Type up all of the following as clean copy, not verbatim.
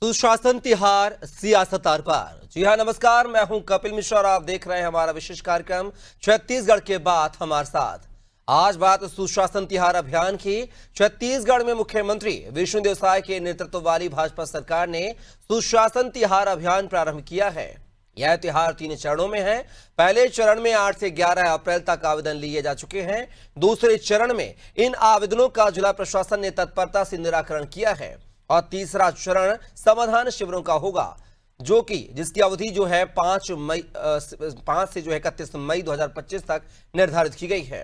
सुशासन तिहार सियासत आर पार। जी हाँ, नमस्कार, मैं हूं कपिल मिश्रा और आप देख रहे हैं हमारा विशेष कार्यक्रम छत्तीसगढ़ के बात हमारे साथ। आज बात सुशासन तिहार अभियान की। छत्तीसगढ़ में मुख्यमंत्री विष्णुदेव साय के नेतृत्व वाली भाजपा सरकार ने सुशासन तिहार अभियान प्रारंभ किया है। यह तिहार 3 चरणों में है। पहले चरण में 8 से 11 अप्रैल तक आवेदन लिए जा चुके हैं। दूसरे चरण में इन आवेदनों का जिला प्रशासन ने तत्परता से निराकरण किया है और तीसरा चरण समाधान शिविरों का होगा, जो कि जिसकी अवधि जो है 5 से 31 मई 2025 तक निर्धारित की गई है।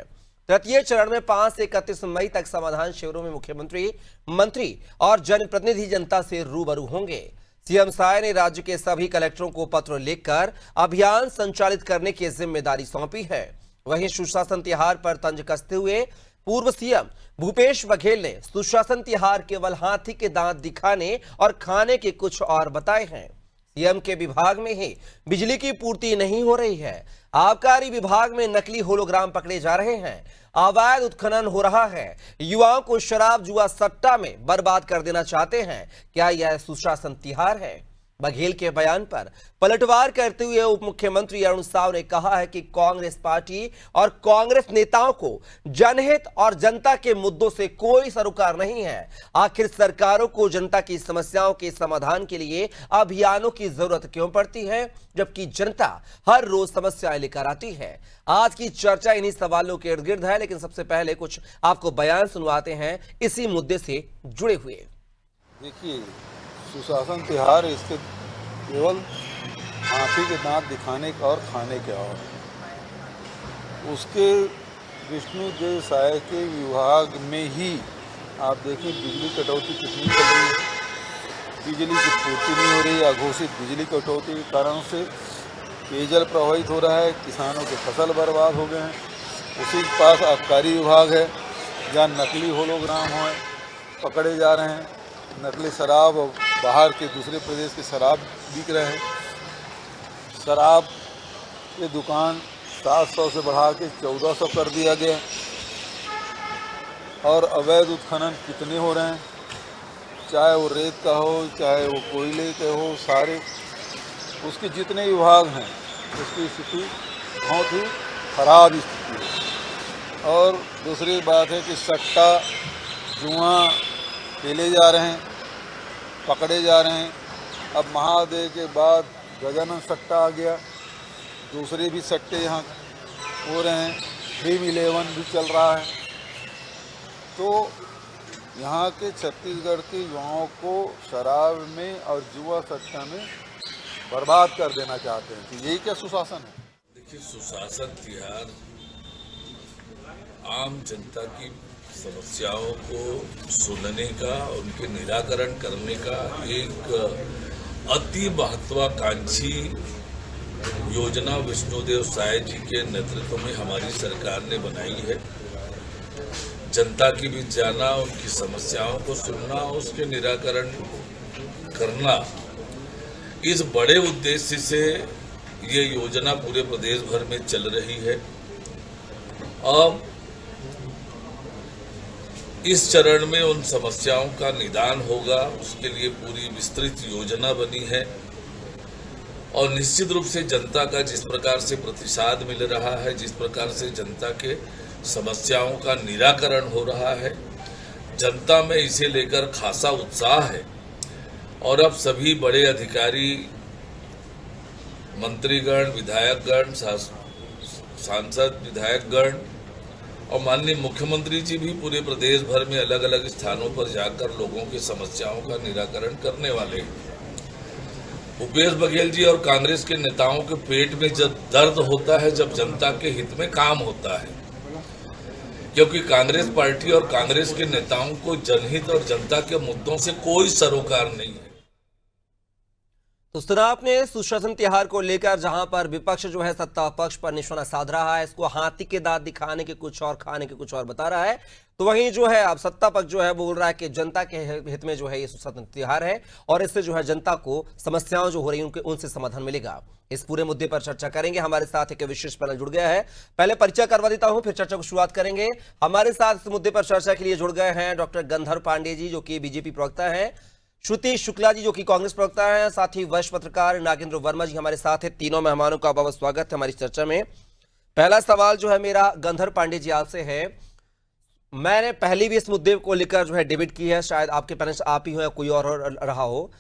तृतीय चरण में 5 से 31 मई तक समाधान शिविरों में मुख्यमंत्री, मंत्री और जनप्रतिनिधि जनता से रूबरू होंगे। सीएम साय ने राज्य के सभी कलेक्टरों को पत्र लिखकर अभियान संचालित करने की जिम्मेदारी सौंपी है। वहीं सुशासन तिहार पर तंज कसते हुए पूर्व सीएम भूपेश बघेल ने सुशासन तिहार केवल हाथी के दांत दिखाने और खाने के कुछ और बताए हैं। सीएम के विभाग में ही बिजली की पूर्ति नहीं हो रही है। आबकारी विभाग में नकली होलोग्राम पकड़े जा रहे हैं। अवैध उत्खनन हो रहा है। युवाओं को शराब जुआ सट्टा में बर्बाद कर देना चाहते हैं। क्या यह सुशासन तिहार है? बघेल के बयान पर पलटवार करते हुए उप मुख्यमंत्री अरुण साव ने कहा है कि कांग्रेस पार्टी और कांग्रेस नेताओं को जनहित और जनता के मुद्दों से कोई सरोकार नहीं है। आखिर सरकारों को जनता की समस्याओं के समाधान के लिए अभियानों की जरूरत क्यों पड़ती है, जबकि जनता हर रोज समस्याएं लेकर आती है। आज की चर्चा इन्हीं सवालों के इर्द गिर्द है, लेकिन सबसे पहले कुछ आपको बयान सुनवाते हैं इसी मुद्दे से जुड़े हुए। देखिए, सुशासन तिहार इसके केवल हाथी के दांत दिखाने का और खाने का और उसके विष्णुदेव साय के विभाग में ही आप देखें बिजली कटौती कितनी चल रही है। बिजली की पूर्ति नहीं हो रही है। अघोषित बिजली कटौती के कारण से पेयजल प्रभावित हो रहा है। किसानों के फसल बर्बाद हो गए हैं। उसी के पास आबकारी विभाग है जहाँ नकली होलोग्राम हैं पकड़े जा रहे हैं। नकली शराब और बाहर के दूसरे प्रदेश के शराब बिक रहे हैं। शराब की दुकान 700 से बढ़ा के 1400 कर दिया गया। और अवैध उत्खनन कितने हो रहे हैं, चाहे वो रेत का हो, चाहे वो कोयले के हो, सारे उसके जितने विभाग हैं उसकी स्थिति बहुत ही खराब स्थिति है। और दूसरी बात है कि सट्टा जुआ खेले जा रहे हैं, पकड़े जा रहे हैं। अब महादेव के बाद गजानन सट्टा आ गया। दूसरे भी सट्टे यहाँ हो रहे हैं। ड्रीम 11 भी चल रहा है। तो यहाँ के छत्तीसगढ़ के युवाओं को शराब में और जुआ सट्टा में बर्बाद कर देना चाहते हैं। तो यही क्या सुशासन है? देखिए, सुशासन तिहार आम जनता की समस्याओं को सुनने का, उनके निराकरण करने का एक अति महत्वाकांक्षी योजना विष्णुदेव साय जी के नेतृत्व में हमारी सरकार ने बनाई है। जनता के बीच जाना, उनकी समस्याओं को सुनना, उसके निराकरण करना, इस बड़े उद्देश्य से ये योजना पूरे प्रदेश भर में चल रही है। अब इस चरण में उन समस्याओं का निदान होगा, उसके लिए पूरी विस्तृत योजना बनी है। और निश्चित रूप से जनता का जिस प्रकार से प्रतिसाद मिल रहा है, जिस प्रकार से जनता के समस्याओं का निराकरण हो रहा है, जनता में इसे लेकर खासा उत्साह है। और अब सभी बड़े अधिकारी, मंत्रीगण, विधायकगण, सांसद, विधायकगण और माननीय मुख्यमंत्री जी भी पूरे प्रदेश भर में अलग अलग स्थानों पर जाकर लोगों की समस्याओं का निराकरण करने वाले हैं। भूपेश बघेल जी और कांग्रेस के नेताओं के पेट में जब दर्द होता है, जब जनता के हित में काम होता है, क्योंकि कांग्रेस पार्टी और कांग्रेस के नेताओं को जनहित और जनता के मुद्दों से कोई सरोकार नहीं है। तो सुना आपने सुशासन तिहार को लेकर, जहां पर विपक्ष जो है सत्ता पक्ष पर निशाना साध रहा है। इसको हाथी के दांत दिखाने के कुछ और, खाने के कुछ और बता रहा है। तो वहीं जो है अब सत्ता पक्ष जो है बोल रहा है कि जनता के हित में जो है ये सुशासन तिहार है और इससे जो है जनता को समस्याओं जो हो रही है उनसे समाधान मिलेगा। इस पूरे मुद्दे पर चर्चा करेंगे। हमारे साथ एक विशेष पैनल जुड़ गया है। पहले परिचय करवा देता हूं, फिर चर्चा को शुरुआत करेंगे। हमारे साथ इस मुद्दे पर चर्चा के लिए जुड़ गए हैं डॉक्टर गंधर्व पांडे जी, जो कि बीजेपी प्रवक्ता हैं। श्रुति शुक्ला जी जो कि कांग्रेस प्रवक्ता हैं, साथ ही वरिष्ठ पत्रकार नागेंद्र वर्मा जी हमारे साथ हैं। तीनों मेहमानों का बहुत स्वागत है हमारी चर्चा में। पहला सवाल जो है मेरा गंधर पांडे जी आपसे है। मैंने पहले भी इस मुद्दे को लेकर जो है डिबेट की है, शायद आपके पैनल आप ही हो या कोई और रहा हो।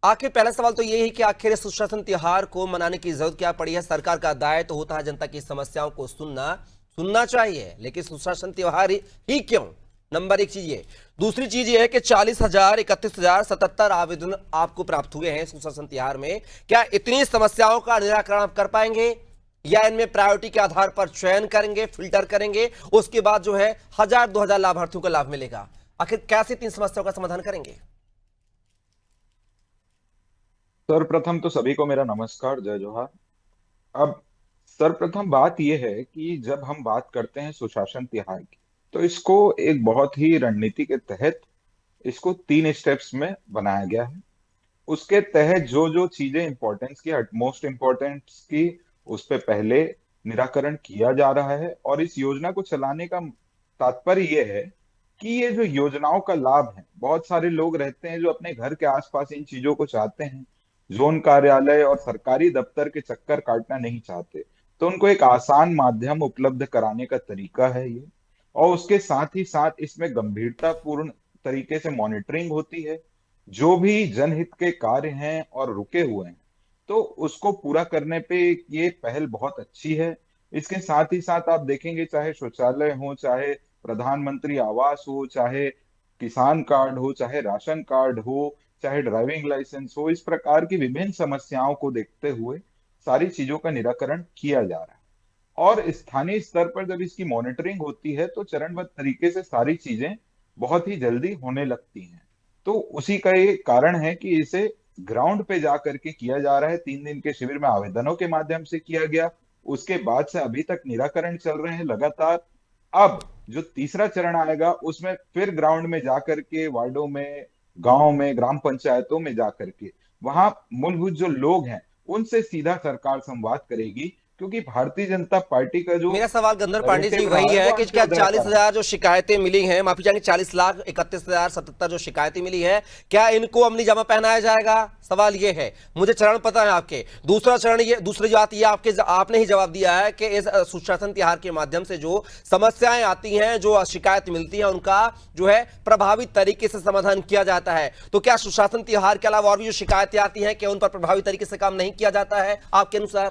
आखिर पहला सवाल तो ये है कि आखिर इस सुशासन त्योहार को मनाने की जरूरत क्या पड़ी है? सरकार का दायित्व तो होता है जनता की समस्याओं को सुनना चाहिए, लेकिन सुशासन त्योहार ही क्यों? नंबर एक चीज ये। दूसरी चीज ये है कि 40,000, 31,000, 77 आवेदन आपको प्राप्त हुए हैं सुशासन त्योहार में। क्या इतनी समस्याओं का निराकरण आप कर पाएंगे, या इनमें प्रायोरिटी के आधार पर चयन करेंगे, फिल्टर करेंगे, उसके बाद जो है 1,000-2,000 लाभार्थियों को लाभ मिलेगा? आखिर कैसे 3 समस्याओं का समाधान करेंगे? सर्वप्रथम तो सभी को मेरा नमस्कार, जय जोहार। अब सर्वप्रथम बात यह है कि जब हम बात करते हैं सुशासन तिहार की, तो इसको एक बहुत ही रणनीति के तहत इसको 3 स्टेप्स में बनाया गया है। उसके तहत जो जो चीजें इंपॉर्टेंस की, अटमोस्ट इंपॉर्टेंस की, उस पे पहले निराकरण किया जा रहा है। और इस योजना को चलाने का तात्पर्य यह है कि ये जो योजनाओं का लाभ है, बहुत सारे लोग रहते हैं जो अपने घर के आसपास इन चीजों को चाहते हैं, जोन कार्यालय और सरकारी दफ्तर के चक्कर काटना नहीं चाहते, तो उनको एक आसान माध्यम उपलब्ध कराने का तरीका है ये। और उसके साथ ही साथ इसमें गंभीरता पूर्ण तरीके से मॉनिटरिंग होती है। जो भी जनहित के कार्य हैं और रुके हुए हैं, तो उसको पूरा करने पे ये पहल बहुत अच्छी है। इसके साथ ही साथ आप देखेंगे, चाहे शौचालय हो, चाहे प्रधानमंत्री आवास हो, चाहे किसान कार्ड हो, चाहे राशन कार्ड हो, चाहे ड्राइविंग लाइसेंस हो, इस प्रकार की विभिन्न समस्याओं को देखते हुए सारी चीजों का निराकरण किया जा रहा है। और स्थानीय स्तर पर जब इसकी मॉनिटरिंग होती है, तो चरणबद्ध तरीके से सारी चीजें बहुत ही जल्दी होने लगती हैं। तो उसी का ये कारण है कि इसे ग्राउंड पे जा करके किया जा रहा है। 3 दिन के शिविर में आवेदनों के माध्यम से किया गया, उसके बाद से अभी तक निराकरण चल रहे हैं लगातार। अब जो तीसरा चरण आएगा, उसमें फिर ग्राउंड में जाकर के, वार्डों में, गांव में, ग्राम पंचायतों में जाकर के, वहां मूलभूत जो लोग हैं उनसे सीधा सरकार संवाद करेगी। क्योंकि भारतीय जनता पार्टी का जो मेरा सवाल गंधर पांडे जी नैरेटिव रहा वही है, है वो कि क्या अंत्योदय का है। 40,000 जो शिकायतें मिली हैं, माफी चाहेंगे 40,31,077 जो शिकायतें मिली है, क्या इनको अमली जामा पहनाया जाएगा? सवाल ये है। मुझे चरण पता है आपके। दूसरा चरण ये, दूसरी बात ये आपने ही जवाब दिया है कि इस सुशासन त्योहार के माध्यम से जो समस्याएं आती हैं, जो शिकायत मिलती है, उनका जो है प्रभावी तरीके से समाधान किया जाता है। तो क्या सुशासन त्योहार के अलावा और भी जो शिकायतें आती हैं, क्या उन पर प्रभावी तरीके से काम नहीं किया जाता है आपके अनुसार?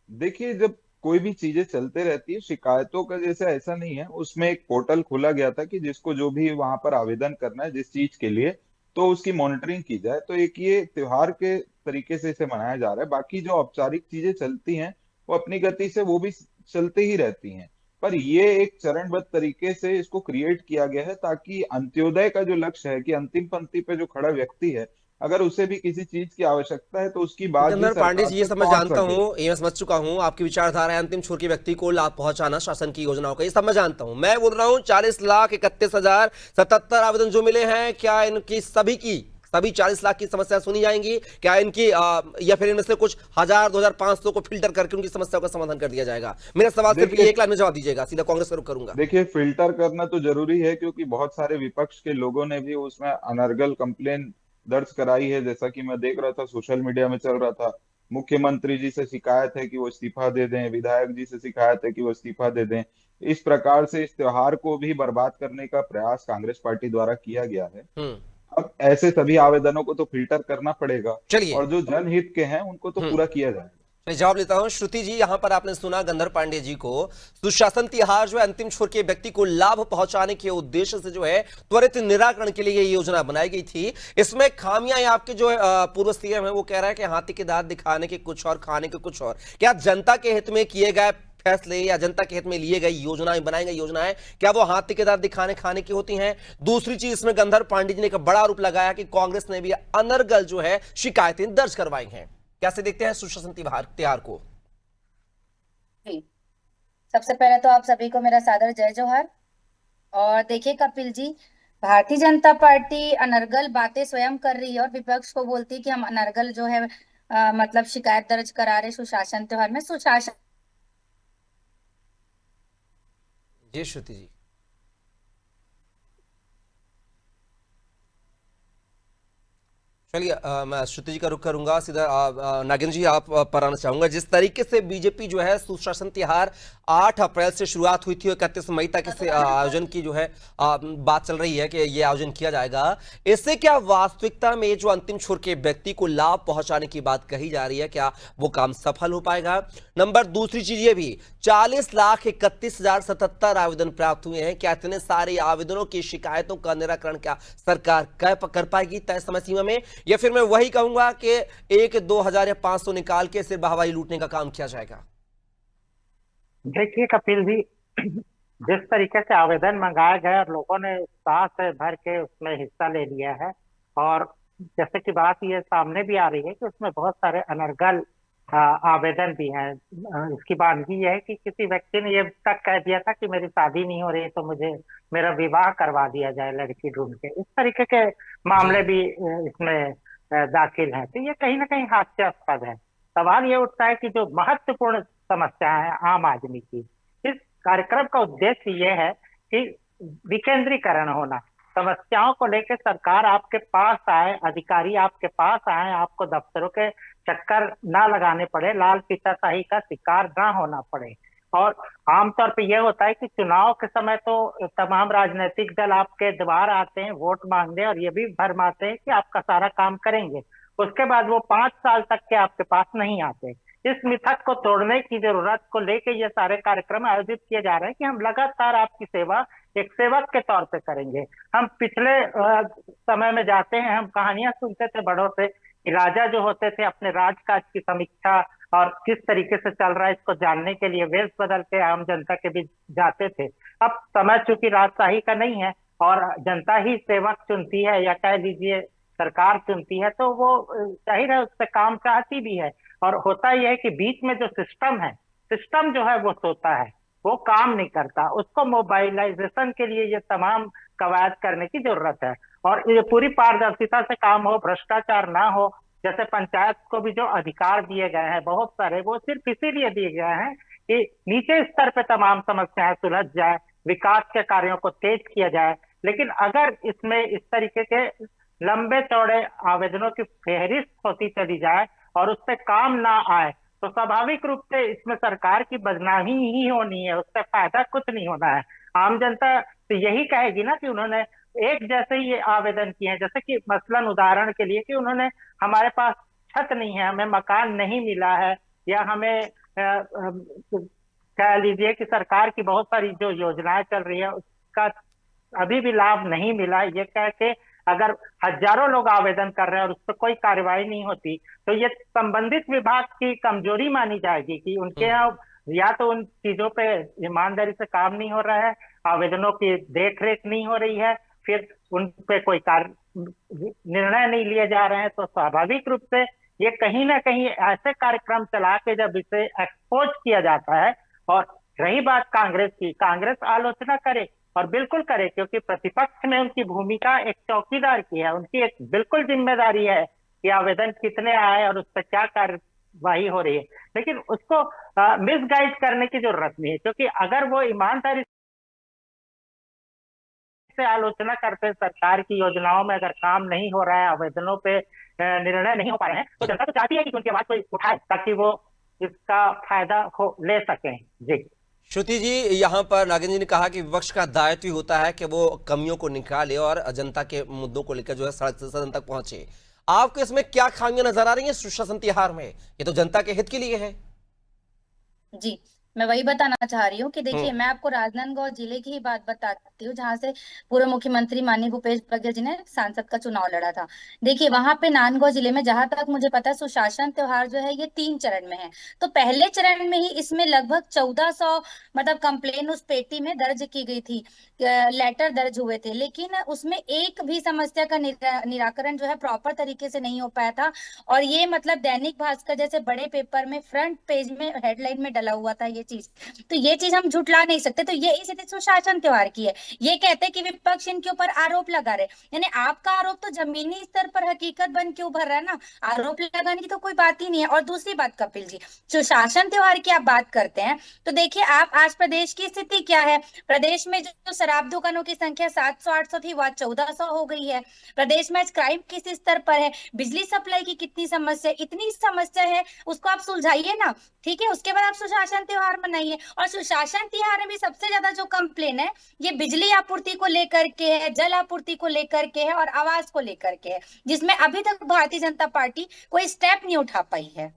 देखिए, जब कोई भी चीजें चलते रहती है, शिकायतों का जैसे ऐसा नहीं है। उसमें एक पोर्टल खोला गया था कि जिसको जो भी वहां पर आवेदन करना है जिस चीज के लिए, तो उसकी मॉनिटरिंग की जाए। तो एक ये त्योहार के तरीके से इसे मनाया जा रहा है। बाकी जो औपचारिक चीजें चलती हैं, वो अपनी गति से वो भी चलते ही रहती हैं। पर ये एक चरणबद्ध तरीके से इसको क्रिएट किया गया है, ताकि अंत्योदय का जो लक्ष्य है, कि अंतिम पंक्ति पे जो खड़ा व्यक्ति है, अगर उसे भी किसी चीज की आवश्यकता है, तो उसकी बात भी गंधर पांडे सरकार जी, ये तक सब मैं पहुंच जानता सके। हूँ, ये मैं समझ चुका हूँ। आपकी विचारधारा है अंतिम छोर के व्यक्ति को लाभ पहुंचाना शासन की योजनाओं का, ये सब मैं जानता हूँ। मैं बोल रहा हूँ 40,31,077 आवेदन जो मिले हैं, क्या इनकी सभी 40 लाख की समस्या सुनी जाएंगी? क्या इनकी या फिर इनमें से कुछ 1,000, 2,500 को फिल्टर करके उनकी समस्याओं का समाधान कर दिया जाएगा? मेरा सवाल सिर्फ ये, देखिए एक लाइन में जवाब दीजिएगा, सीधा कांग्रेस का रुख करूंगा। देखिए फिल्टर करना तो जरूरी है, क्योंकि बहुत सारे विपक्ष के लोगों ने भी उसमें अनर्गल कंप्लेन दर्ज कराई है। जैसा कि मैं देख रहा था, सोशल मीडिया में चल रहा था, मुख्यमंत्री जी से शिकायत है कि वो इस्तीफा दे दें, विधायक जी से शिकायत है कि वो इस्तीफा दे दें। इस प्रकार से इस त्योहार को भी बर्बाद करने का प्रयास कांग्रेस पार्टी द्वारा किया गया है। अब ऐसे सभी आवेदनों को तो फिल्टर करना पड़ेगा, चलिए। और जो जनहित के हैं उनको तो पूरा किया जाएगा। मैं जवाब लेता हूं। श्रुति जी, यहां पर आपने सुना गंधर पांडे जी को। सुशासन तिहार जो है अंतिम छोर के व्यक्ति को लाभ पहुंचाने के उद्देश्य से जो है त्वरित निराकरण के लिए ये योजना बनाई गई थी। इसमें खामियां या आपके जो पूर्व सीएम है वो कह रहा है कि हाथी के दांत दिखाने के कुछ और, खाने के कुछ और। क्या जनता के हित में किए गए फैसले या जनता के हित में लिए गई योजनाएं, बनाई गई योजनाएं, क्या वो हाथी के दांत दिखाने खाने की होती हैं? दूसरी चीज, इसमें गंधर पांडे जी ने एक बड़ा आरोप लगाया कि कांग्रेस ने भी अनर्गल जो है शिकायतें दर्ज करवाई हैं। कैसे देखते हैं सुशासन त्योहार को? जी, सबसे पहले तो आप सभी को मेरा सादर जय जोहार। और देखिए कपिल जी, भारतीय जनता पार्टी अनर्गल बातें स्वयं कर रही है और विपक्ष को बोलती है कि हम अनर्गल जो है मतलब शिकायत दर्ज करा रहे सुशासन त्योहार में। सुशासन जी श्रुति जी। चलिए मैं श्रुति जी का रुख करूंगा सीधा। नागेंद्र जी आप पर आना चाहूंगा। जिस तरीके से बीजेपी जो है सुशासन तिहार 8 अप्रैल से शुरुआत हुई थी और 31 मई तक इसे आयोजन की जो है बात चल रही है कि ये आयोजन किया जाएगा, इससे क्या वास्तविकता में जो अंतिम छोर के व्यक्ति को लाभ पहुंचाने की बात कही जा रही है, क्या वो काम सफल हो पाएगा? नंबर दूसरी चीज ये भी 40,31,077 आवेदन प्राप्त हुए हैं। क्या इतने सारे आवेदनों की शिकायतों का निराकरण क्या सरकार कर पाएगी तय समय सीमा में, या फिर मैं वही कहूंगा कि 1-2 या 500 निकाल के सिर्फ हवाई लूटने का काम किया जाएगा? देखिए कपिल जी, जिस तरीके से आवेदन मंगाया गया और लोगों ने उत्साह से भर के उसमें हिस्सा ले लिया है, और जैसे कि बात ये सामने भी आ रही है कि उसमें बहुत सारे अनर्गल आवेदन भी हैं। इसकी बानगी ये है कि किसी व्यक्ति ने ये तक कह दिया था कि मेरी शादी नहीं हो रही तो मुझे मेरा विवाह करवा दिया जाए लड़की ढूंढ के। इस तरीके के मामले भी इसमें दाखिल हैं। तो ये कहीं ना कहीं हास्यास्पद है। सवाल ये उठता है कि जो महत्वपूर्ण समस्या है आम आदमी की, इस कार्यक्रम का उद्देश्य ये है कि विकेंद्रीकरण होना, समस्याओं को लेकर सरकार आपके पास आए, अधिकारी आपके पास आए, आपको दफ्तरों के चक्कर ना लगाने पड़े, लाल फीताशाही का शिकार ना होना पड़े। और आमतौर पे यह होता है कि चुनाव के समय तो तमाम राजनीतिक दल आपके द्वार आते हैं वोट मांगने और ये भी भरमाते हैं कि आपका सारा काम करेंगे, उसके बाद वो 5 साल तक के आपके पास नहीं आते। इस मिथक को तोड़ने की जरूरत को लेके ये सारे कार्यक्रम आयोजित किए जा रहे हैं कि हम लगातार आपकी सेवा एक सेवक के तौर पे करेंगे। हम पिछले समय में जाते हैं, हम कहानियां सुनते थे बड़ों से कि राजा जो होते थे अपने राजकाज की समीक्षा और किस तरीके से चल रहा है इसको जानने के लिए वेश बदल के आम जनता के बीच जाते थे। अब समय चूंकि राजशाही का नहीं है और जनता ही सेवक चुनती है या कह लीजिए सरकार चुनती है, तो वो जाहिर है उससे काम चाहती भी है। और होता यह है कि बीच में जो सिस्टम है, सिस्टम जो है वो सोता है, वो काम नहीं करता। उसको मोबाइलाइजेशन के लिए ये तमाम कवायद करने की जरूरत है और ये पूरी पारदर्शिता से काम हो, भ्रष्टाचार ना हो। जैसे पंचायत को भी जो अधिकार दिए गए हैं बहुत सारे, वो सिर्फ इसीलिए दिए गए हैं कि नीचे स्तर पे तमाम समस्याएं सुलझ जाए, विकास के कार्यों को तेज किया जाए। लेकिन अगर इसमें इस तरीके के लंबे चौड़े आवेदनों की फेहरिस्त होती चली जाए और उससे काम ना आए तो स्वाभाविक रूप से इसमें सरकार की बदनामी ही होनी है, उससे फायदा कुछ नहीं होना है। आम जनता तो यही कहेगी ना कि उन्होंने एक जैसे ही ये आवेदन किए हैं, जैसे कि मसलन उदाहरण के लिए कि उन्होंने हमारे पास छत नहीं है, हमें मकान नहीं मिला है, या हमें कह लीजिए कि सरकार की बहुत सारी जो योजनाएं चल रही है उसका अभी भी लाभ नहीं मिला, ये कह के अगर हजारों लोग आवेदन कर रहे हैं और उस पर कोई कार्रवाई नहीं होती तो ये संबंधित विभाग की कमजोरी मानी जाएगी कि उनके यहाँ या तो उन चीजों पे ईमानदारी से काम नहीं हो रहा है, आवेदनों की देखरेख नहीं हो रही है, फिर उन पे कोई निर्णय नहीं लिए जा रहे हैं। तो स्वाभाविक रूप से ये कहीं ना कहीं ऐसे कार्यक्रम चला के जब इसे एक्सपोज किया जाता है। और रही बात कांग्रेस की, कांग्रेस आलोचना करे और बिल्कुल करे, क्योंकि प्रतिपक्ष में उनकी भूमिका एक चौकीदार की है, उनकी एक बिल्कुल जिम्मेदारी है कि आवेदन कितने आए और उस पर क्या कार्यवाही हो रही है। लेकिन उसको मिसगाइड करने की जरूरत नहीं है, क्योंकि अगर वो ईमानदारी से आलोचना करते सरकार की योजनाओं में अगर काम नहीं हो रहा है, आवेदनों पे निर्णय नहीं हो पा रहे हैं, तो जनता तो चाहती है कि उनकी आवाज कोई उठाए ताकि वो इसका फायदा ले सकें। जी श्रुति जी, यहाँ पर नागेंद्र जी ने कहा कि विपक्ष का दायित्व होता है कि वो कमियों को निकाले और जनता के मुद्दों को लेकर जो है सदन तक पहुंचे। आपको इसमें क्या खामियां नजर आ रही हैं सुशासन तिहार में? ये तो जनता के हित के लिए है। जी, मैं वही बताना चाह रही हूँ कि देखिए, मैं आपको राजनांदगांव जिले की ही बात बताती हूँ जहाँ से पूर्व मुख्यमंत्री माननीय भूपेश बघेल जी ने सांसद का चुनाव लड़ा था। देखिए, वहां पे नांदगांव जिले में जहां तक मुझे पता है सुशासन त्योहार जो है ये 3 चरण में है। तो पहले चरण में ही इसमें लगभग 1400 मतलब कंप्लेन उस पेटी में दर्ज की गई थी, लेटर दर्ज हुए थे, लेकिन उसमें एक भी समस्या का निराकरण जो है प्रॉपर तरीके से नहीं हो पाया था। और ये मतलब दैनिक भास्कर जैसे बड़े पेपर में फ्रंट पेज में हेडलाइन में डला हुआ था ये चीज, तो ये चीज हम झुटला नहीं सकते। तो ये स्थिति सुशासन त्योहार की है। ये कहते हैं कि विपक्ष इनके ऊपर आरोप लगा रहे, यानी आपका आरोप तो जमीनी स्तर पर हकीकत बन के उभर रहा है ना, आरोप लगाने की तो कोई बात ही नहीं है। और दूसरी बात कपिल जी, सुशासन त्योहार की आप बात करते हैं, तो देखिए आप आज प्रदेश की स्थिति क्या है। प्रदेश में जो शराब दुकानों की संख्या 700-800 थी वह 1400 हो गई है। प्रदेश में आज क्राइम किस स्तर पर है, बिजली सप्लाई की कितनी समस्या, इतनी समस्या है, उसको आप सुलझाइए ना, ठीक है, उसके बाद आप सुशासन त्योहार मनाइए। और सुशासन त्योहार में भी सबसे ज्यादा जो कंप्लेन है ये बिजली आपूर्ति को लेकर के है, जल आपूर्ति को लेकर के है और आवास को लेकर के है, जिसमें अभी तक भारतीय जनता पार्टी कोई स्टेप नहीं उठा पाई है।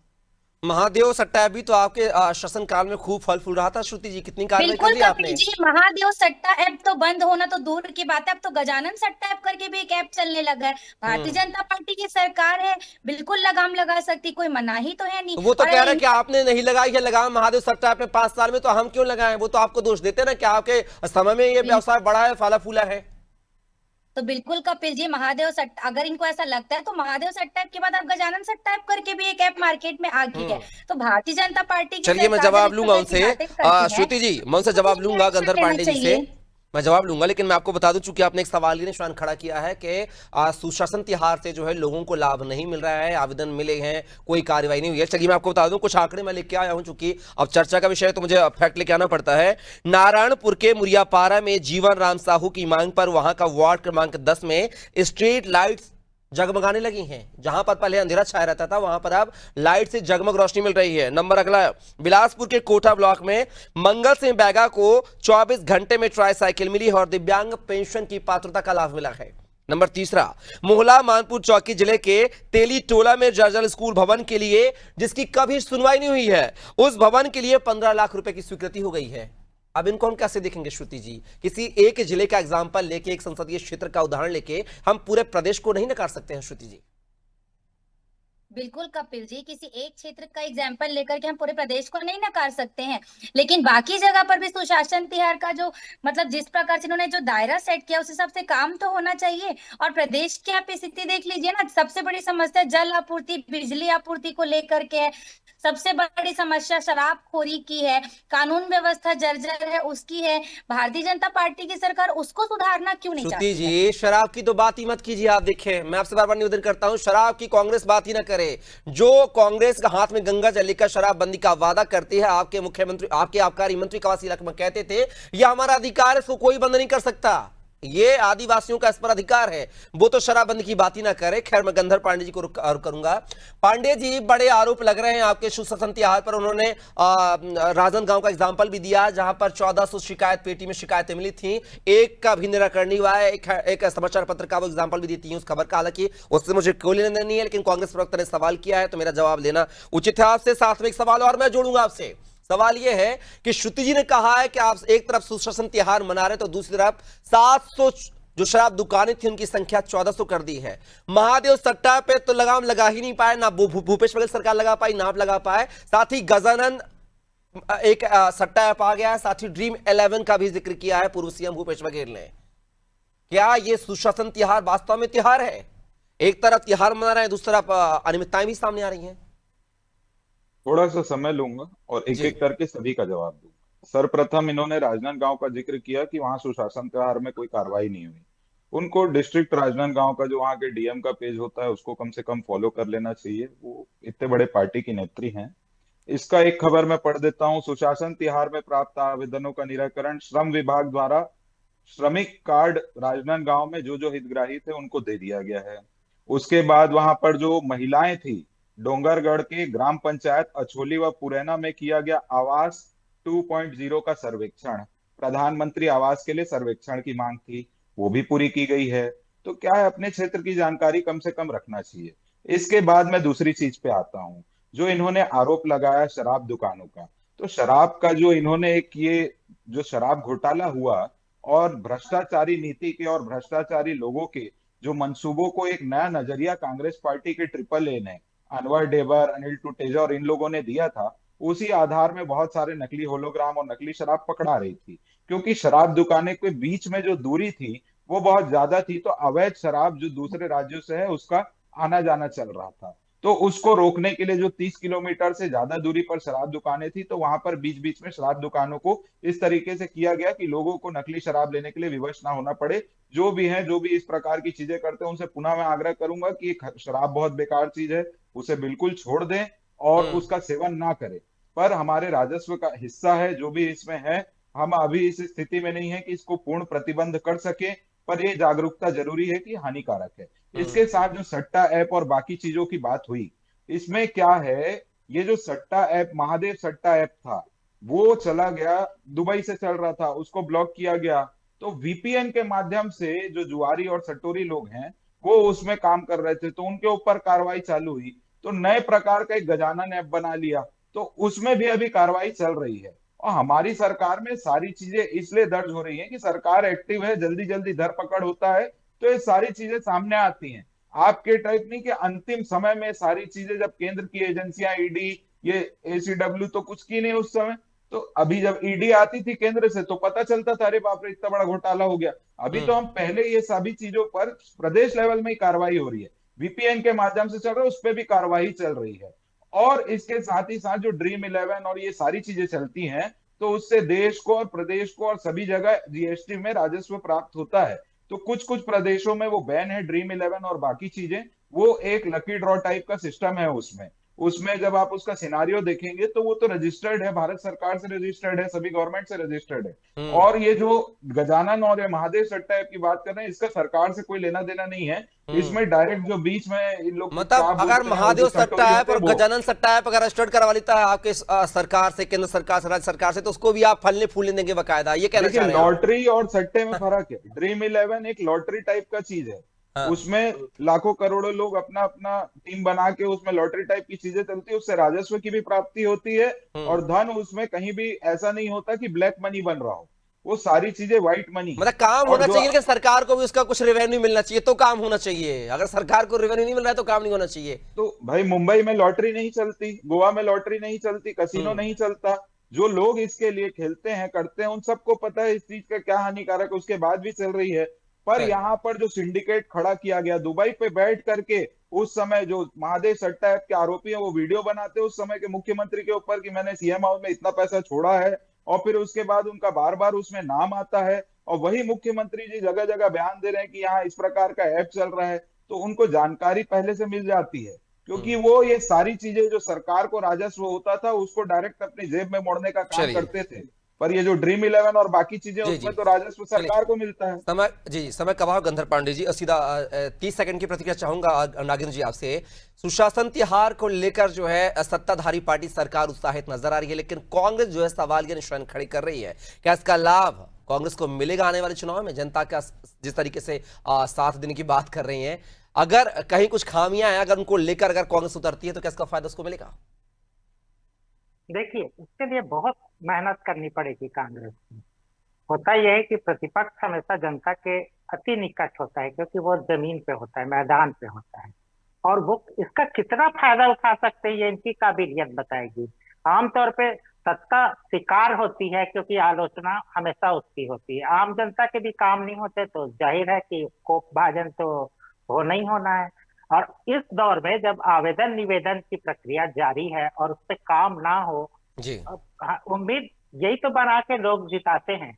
महादेव सट्टा भी तो आपके शासनकाल में खूब फल फूल रहा था। श्रुति जी, कितनी कार्रवाई कर बिल्कुल दी कपिल आपने? जी, महादेव सट्टा ऐप तो बंद होना तो दूर की बात है, अब तो गजानन सट्टा ऐप करके भी एक ऐप चलने लगा है। भारतीय जनता पार्टी की सरकार है, बिल्कुल लगाम लगा सकती, कोई मनाही तो है नहीं। तो वो तो और कह रहे अगर हैं कि आपने नहीं लगाई है लगाम महादेव सट्टा आपने 5 साल में, तो हम क्यों लगाएं? वो तो आपको दोष देते हैं ना कि आपके समय में ये व्यवसाय बढ़ा है, फला फूला है। तो बिल्कुल कपिल जी, महादेव सट्टा, अगर इनको ऐसा लगता है तो महादेव सट्टा ऐप के बाद अब गजानन सट्टा ऐप करके भी एक ऐप मार्केट में आ गई है। तो भारतीय जनता पार्टी की चलिए मैं सरकार जवाब जब इस लूंगा तरह की उनसे। बातें करती है, श्रुति जी, मैं उनसे तो जवाब कुछ लूंगा एक्शन गंधर लेना पांडे जी से। चाहिए। मैं जवाब लूंगा, लेकिन मैं आपको बता दूं, चूंकि आपने एक सवाल ही निशान खड़ा किया है कि सुशासन तिहार से जो है लोगों को लाभ नहीं मिल रहा है, आवेदन मिले हैं, कोई कार्रवाई नहीं हुई है। चलिए मैं आपको बता दूं, कुछ आंकड़े मैं लेके आया हूं, चूंकि अब चर्चा का विषय है तो मुझे फैक्ट लेके आना पड़ता है। नारायणपुर के मुरियापारा में जीवन राम साहू की मांग पर वहां का वार्ड क्रमांक 10 में स्ट्रीट लाइट्स जगमगाने लगी हैं। जहां पर पहले अंधेरा छाया रहता था वहां पर अब लाइट से जगमग रोशनी मिल रही है। नंबर अगला, बिलासपुर के कोठा ब्लॉक में मंगल सिंह बैगा को 24 घंटे में ट्राईसाइकिल मिली और दिव्यांग पेंशन की पात्रता का लाभ मिला है। नंबर तीसरा, मोहला मानपुर चौकी जिले के तेली टोला में जर्जर स्कूल भवन के लिए, जिसकी कभी सुनवाई नहीं हुई है, उस भवन के लिए 15 लाख रुपए की स्वीकृति हो गई है। अब इनको हम कैसे देखेंगे श्रुति जी? किसी एक जिले का एग्जाम्पल लेके, एक संसदीय क्षेत्र का उदाहरण लेके हम पूरे प्रदेश को नहीं नकार सकते हैं श्रुति जी। बिल्कुल कपिल जी, किसी एक क्षेत्र का एग्जाम्पल लेकर के हम पूरे प्रदेश को नहीं नकार सकते हैं, लेकिन बाकी जगह पर भी सुशासन तिहार का जो मतलब जिस प्रकार से इन्होंने जो दायरा सेट किया उस हिसाब से काम तो होना चाहिए। और प्रदेश की आप स्थिति देख लीजिए ना, सबसे बड़ी समस्या जल आपूर्ति, बिजली आपूर्ति को लेकर के है, सबसे बड़ी समस्या शराबखोरी की है, कानून व्यवस्था जर्जर है उसकी है। भारतीय जनता पार्टी की सरकार उसको सुधारना क्यों नहीं श्रुति चाहती है? जी, शराब की तो बात ही मत कीजिए। आप देखें, मैं आपसे बार बार निवेदन करता हूं, शराब की कांग्रेस बात ही ना करे। जो कांग्रेस का हाथ में गंगा जल लेकर शराबबंदी का वादा करती है, आपके मुख्यमंत्री, आपके आबकारी मंत्री कवासी लखमा कहते थे यह हमारा अधिकार है, इसको कोई बंद नहीं कर सकता, ये आदिवासियों का इस पर अधिकार है, वो तो शराबबंदी की बात ही ना करे। खैर, मैं गंधर पांडे जी को रुक करूंगा। पांडे जी, बड़े आरोप लग रहे हैं आपके सुशासन तिहार पर। उन्होंने राजनांदगांव का एग्जांपल भी दिया, जहां पर 1400 शिकायत पेटी में शिकायतें मिली थी, एक का भी निराकरण नहीं हुआ है। एक समाचार पत्र का वो एग्जाम्पल भी देती है उस खबर का, हालांकि उससे मुझे कोई लेना नहीं है, लेकिन कांग्रेस प्रवक्ता ने सवाल किया है तो मेरा जवाब लेना उचित है आपसे। साथ में एक सवाल और मैं जोड़ूंगा आपसे। सवाल यह है कि श्रुति जी ने कहा है कि आप एक तरफ सुशासन तिहार मना रहे तो दूसरी तरफ 700 जो शराब दुकानें थी उनकी संख्या 1400 कर दी है। महादेव सट्टा पे तो लगाम लगा ही नहीं पाए, ना भूपेश बघेल सरकार लगा पाई, ना आप लगा पाए। साथ ही गजानन एक सट्टा ऐप आ गया है, साथ ही ड्रीम 11 का भी जिक्र किया है पूर्व सीएम भूपेश बघेल ने। क्या ये सुशासन तिहार वास्तव में तिहार है? एक तरफ तिहार मना रहे हैं, दूसरी तरफ अनियमितताएं भी सामने आ रही हैं। थोड़ा सा समय लूंगा और एक एक करके सभी का जवाब दूंगा। सर्वप्रथम इन्होंने राजनांदगांव का जिक्र किया कि वहां सुशासन त्योहार में कोई कार्रवाई नहीं हुई। उनको डिस्ट्रिक्ट राजनांदगांव का जो वहाँ के डीएम का पेज होता है उसको कम से कम फॉलो कर लेना चाहिए, वो इतने बड़े पार्टी की नेत्री हैं। इसका एक खबर मैं पढ़ देता हूँ। सुशासन तिहार में प्राप्त आवेदनों का निराकरण श्रम विभाग द्वारा श्रमिक कार्ड राजनांदगांव में जो जो हितग्राही थे उनको दे दिया गया है। उसके बाद वहां पर जो महिलाएं थी, डोंगरगढ़ के ग्राम पंचायत अछोली व पुरैना में किया गया आवास 2.0 का सर्वेक्षण, प्रधानमंत्री आवास के लिए सर्वेक्षण की मांग थी, वो भी पूरी की गई है। तो क्या है, अपने क्षेत्र की जानकारी कम से कम रखना चाहिए। इसके बाद मैं दूसरी चीज पे आता हूँ, जो इन्होंने आरोप लगाया शराब दुकानों का। तो शराब का जो इन्होंने एक ये जो शराब घोटाला हुआ और भ्रष्टाचारी नीति के और भ्रष्टाचारी लोगों के जो मंसूबों को एक नया नजरिया कांग्रेस पार्टी के ट्रिपल ए ने, अनवर डेवर, अनिल टुटेजा और इन लोगों ने दिया था, उसी आधार में बहुत सारे नकली होलोग्राम और नकली शराब पकड़ा रही थी। क्योंकि शराब दुकानें के बीच में जो दूरी थी वो बहुत ज्यादा थी, तो अवैध शराब जो दूसरे राज्यों से है उसका आना जाना चल रहा था। तो उसको रोकने के लिए जो 30 किलोमीटर से ज्यादा दूरी पर शराब दुकानें थी, तो वहां पर बीच बीच में शराब दुकानों को इस तरीके से किया गया कि लोगों को नकली शराब लेने के लिए विवश ना होना पड़े। जो भी हैं, जो भी इस प्रकार की चीजें करते हैं, उनसे पुनः मैं आग्रह करूंगा कि शराब बहुत बेकार चीज है, उसे बिल्कुल छोड़ दें और उसका सेवन ना करें। पर हमारे राजस्व का हिस्सा है जो भी इसमें है, हम अभी इस स्थिति में नहीं है कि इसको पूर्ण प्रतिबंध कर सके, पर ये जागरूकता जरूरी है कि हानिकारक है। इसके साथ जो सट्टा ऐप और बाकी चीजों की बात हुई, इसमें क्या है, ये जो सट्टा ऐप, महादेव सट्टा ऐप था, वो चला गया, दुबई से चल रहा था, उसको ब्लॉक किया गया। तो वीपीएन के माध्यम से जो जुआरी और सट्टोरी लोग हैं, वो उसमें काम कर रहे थे, तो उनके ऊपर कार्रवाई चालू हुई। तो नए प्रकार का एक गजानन ऐप बना लिया, तो उसमें भी अभी कार्रवाई चल रही है। और हमारी सरकार में सारी चीजें इसलिए दर्ज हो रही हैं कि सरकार एक्टिव है, जल्दी जल्दी धरपकड़ होता है, तो ये सारी चीजें सामने आती हैं। आपके टाइप नहीं कि अंतिम समय में सारी चीजें, जब केंद्र की एजेंसियां, ईडी, ये एसीडब्ल्यू तो कुछ की नहीं उस समय, तो अभी जब ईडी आती थी केंद्र से तो पता चलता था अरे बाप रे इतना बड़ा घोटाला हो गया। अभी तो हम पहले ये सभी चीजों पर प्रदेश लेवल में ही कार्रवाई हो रही है, वीपीएन के माध्यम से चल रहा है, उस पर भी कार्रवाई चल रही है। और इसके साथ ही साथ जो ड्रीम 11 और ये सारी चीजें चलती हैं, तो उससे देश को और प्रदेश को और सभी जगह जीएसटी में राजस्व प्राप्त होता है। तो कुछ कुछ प्रदेशों में वो बैन है, ड्रीम 11 और बाकी चीजें, वो एक लकी ड्रॉ टाइप का सिस्टम है उसमें। उसमें जब आप उसका सिनारियो देखेंगे तो वो तो रजिस्टर्ड है, भारत सरकार से रजिस्टर्ड है, सभी गवर्नमेंट से रजिस्टर्ड है। और ये जो गजानन और ये महादेव सट्टा ऐप की बात कर रहे हैं, इसका सरकार से कोई लेना देना नहीं है। इसमें डायरेक्ट जो बीच में इन लोग क्या मतलब अगर बोलते हैं, महादेव वो जो सट्टा सट्टोरी ऐप होते और हैं वो। गजानन सट्टा ऐप अगर रजिस्टर्ड करवा लेता है आपके सरकार से, केंद्र सरकार से, राज्य सरकार से, तो उसको भी आप फलने फूलने देंगे बकायदा, ये कहना देखिए, चाह रहे हैं आप? लॉटरी और सट्टे में फर्क है। ड्रीम 11 एक लॉटरी टाइप का चीज है, हाँ। उसमें लाखों करोड़ों लोग अपना अपना टीम बना के उसमें लॉटरी टाइप की चीजें चलती है, उससे राजस्व की भी प्राप्ति होती है। और धन उसमें कहीं भी ऐसा नहीं होता कि ब्लैक मनी बन रहा हो, वो सारी चीजें व्हाइट मनी है। मतलब काम और होना जो चाहिए, लेकिन सरकार को भी उसका कुछ रेवेन्यू मिलना चाहिए, तो काम होना चाहिए। अगर सरकार को रेवेन्यू नहीं मिल रहा है तो काम नहीं होना चाहिए। तो भाई, मुंबई में लॉटरी नहीं चलती, गोवा में लॉटरी नहीं चलती, कसिनो नहीं चलता। जो लोग इसके लिए खेलते हैं, करते हैं, उन सबको पता है इस चीज का क्या हानिकारक है, उसके बाद भी चल रही है। पर है। यहाँ पर जो सिंडिकेट खड़ा किया गया दुबई पे बैठ करके, उस समय जो महादेव सट्टा ऐप के आरोपी हैं वो वीडियो बनाते हैं उस समय के मुख्यमंत्री के ऊपर कि मैंने सीएम हाउस में इतना पैसा छोड़ा है, और फिर उसके बाद उनका बार बार उसमें नाम आता है, और वही मुख्यमंत्री जी जगह जगह बयान दे रहे हैं कि यहाँ इस प्रकार का ऐप चल रहा है। तो उनको जानकारी पहले से मिल जाती है, क्योंकि वो ये सारी चीजें जो सरकार को राजस्व होता था उसको डायरेक्ट अपनी जेब में मोड़ने का काम चलिए। करते थे। पर ये जो ड्रीम 11 और बाकी चीजें, जी, उसमें जी। तो राजस्व चलिए। सरकार को मिलता है। समय जी, समय कबाब गंधर पांडे जी, सीधा 30 सेकंड की प्रतिक्रिया चाहूंगा नागिन जी आपसे। सुशासन तिहार को लेकर जो है सत्ताधारी पार्टी सरकार उत्साहित नजर आ रही है, लेकिन कांग्रेस जो है सवालिया निशान खड़ी कर रही है। क्या इसका लाभ कांग्रेस को मिलेगा आने वाले चुनाव में? जनता का जिस तरीके से साथ देने की बात कर रही है, अगर कहीं कुछ खामियां हैं, अगर उनको लेकर अगर कांग्रेस उतरती है तो क्या इसका फायदा उसको मिलेगा? देखिए, इसके लिए बहुत मेहनत करनी पड़ेगी कांग्रेस को। होता यह है कि प्रतिपक्ष हमेशा जनता के अति निकट होता है, क्योंकि वो जमीन पे होता है, मैदान पे होता है, और वो इसका कितना फायदा उठा सकते हैं ये इनकी काबिलियत बताएगी। आमतौर पे सत्ता शिकार होती है क्योंकि आलोचना हमेशा उसकी होती है। आम जनता के भी काम नहीं होते तो जाहिर है कि कोप भाजन तो हो नहीं होना है। और इस दौर में जब आवेदन निवेदन की प्रक्रिया जारी है और उस पर काम ना हो, जी, उम्मीद यही तो बना के लोग जिताते हैं।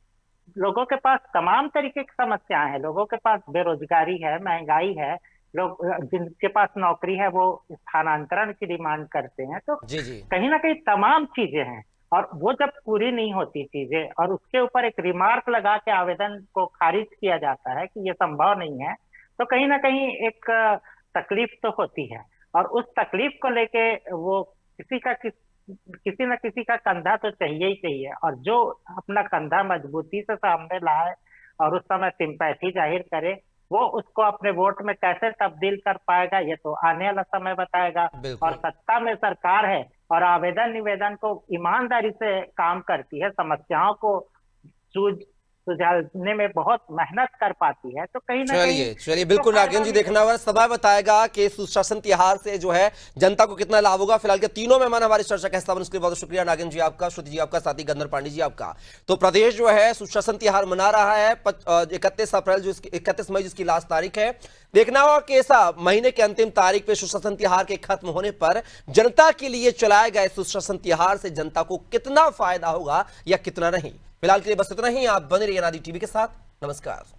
लोगों के पास तमाम तरीके की समस्याएं हैं, लोगों के पास बेरोजगारी है, महंगाई है, लोग जिनके पास नौकरी है वो स्थानांतरण की डिमांड करते हैं। तो जी, जी, कहीं ना कहीं तमाम चीजें हैं, और वो जब पूरी नहीं होती चीजें और उसके ऊपर एक रिमार्क लगा के आवेदन को खारिज किया जाता है कि ये संभव नहीं है, तो कहीं ना कहीं एक तकलीफ तो होती है। और उस तकलीफ को लेके वो किसी न किसी का कंधा तो चाहिए ही चाहिए, और जो अपना कंधा मजबूती से सामने लाए और उस समय सिंपैथी जाहिर करे, वो उसको अपने वोट में कैसे तब्दील कर पाएगा ये तो आने वाला समय बताएगा। बिल्कुल। और सत्ता में सरकार है और आवेदन निवेदन को ईमानदारी से काम करती है, समस्याओं को सुलझाने में बहुत मेहनत कर पाती है। तो कहीं ना कहीं चलिए बिल्कुल तो हर नागिन जी, बार देखना होगा, समय बताएगा कि सुशासन तिहार से जो है जनता को कितना लाभ होगा। फिलहाल के तीनों मेहमान हमारी चर्चा का हिस्सा बने, उसके लिए बहुत शुक्रिया नागिन जी आपका, श्रुति जी आपका, साथ ही गंधर पांडे जी आपका। तो प्रदेश जो है सुशासन तिहार मना रहा है 31 अप्रैल, जो 31 मई जिसकी लास्ट तारीख है। देखना होगा कि ऐसा महीने के अंतिम तारीख पे सुशासन तिहार के खत्म होने पर जनता के लिए चलाए गए सुशासन तिहार से जनता को कितना फायदा होगा या कितना नहीं। फिलहाल के लिए बस इतना ही। आप बने रहिए अनादि टीवी के साथ। नमस्कार।